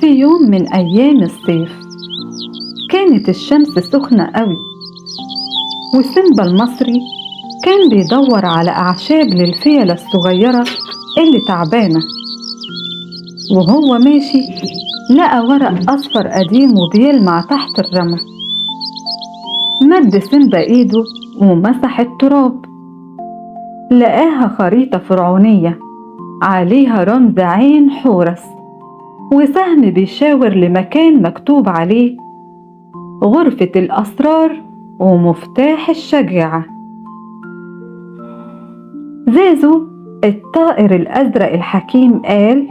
في يوم من أيام الصيف كانت الشمس سخنة قوي، وسيمبا المصري كان بيدور على أعشاب للفيلة الصغيرة اللي تعبانة. وهو ماشي لقى ورق أصفر قديم وبيلمع تحت الرمل. مد سيمبا إيده ومسح التراب، لقاها خريطة فرعونية عليها رمز عين حورس وسهم بيشاور لمكان مكتوب عليه غرفة الأسرار ومفتاح الشجاعة. زازو الطائر الأزرق الحكيم قال: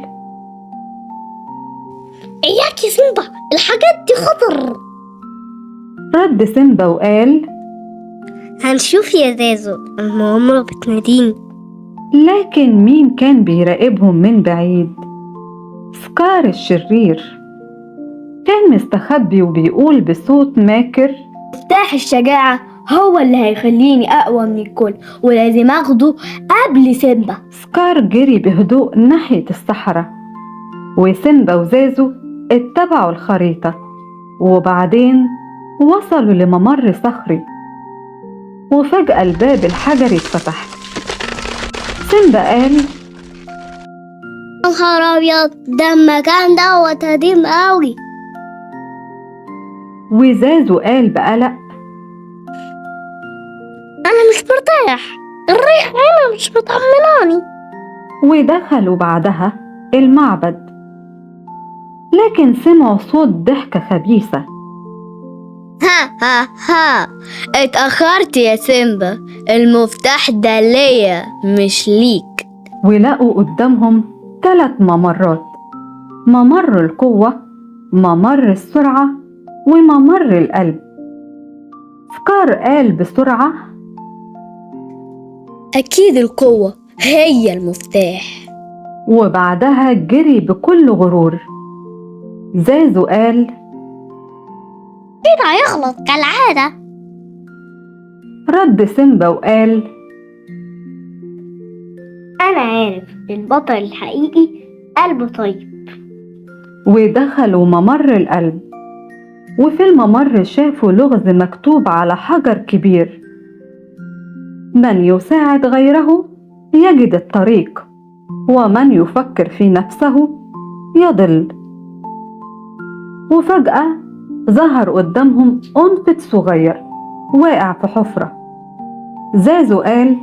إياك يا سيمبا، الحاجات دي خطر. رد سيمبا وقال: هنشوف يا زازو، المؤامرة بتناديني. لكن مين كان بيراقبهم من بعيد؟ سكار الشرير كان مستخبي وبيقول بصوت ماكر: مفتاح الشجاعة هو اللي هيخليني أقوى من الكل، ولازم أخده قبل سيمبا. سكار جري بهدوء ناحية الصحراء، وسيمبا وزازو اتبعوا الخريطة، وبعدين وصلوا لممر صخري، وفجأة الباب الحجري اتفتح. سيمبا قال: يا نهار أبيض، ده المكان دوت قديم قوي. وزازو قال بقلق: أنا مش مرتاح، الريح هنا مش مطمناني. ودخلوا بعدها المعبد، لكن سمعوا صوت ضحكة خبيثة. ها ها ها، اتأخرت يا سيمبا، المفتاح ده ليا مش ليك. ولقوا قدامهم 3 ممرات: ممر القوة، ممر السرعة، وممر القلب. سكار قال بسرعة: أكيد القوة هي المفتاح. وبعدها جري بكل غرور. زازو قال: كده هيغلط كالعادة. رد سيمبا وقال: أنا عارف البطل الحقيقي قلبه طيب. ودخلوا ممر القلب، وفي الممر شافوا لغز مكتوب على حجر كبير: من يساعد غيره يجد الطريق، ومن يفكر في نفسه يضل. وفجأة ظهر قدامهم قنفذ صغير واقع في حفرة. زازو قال: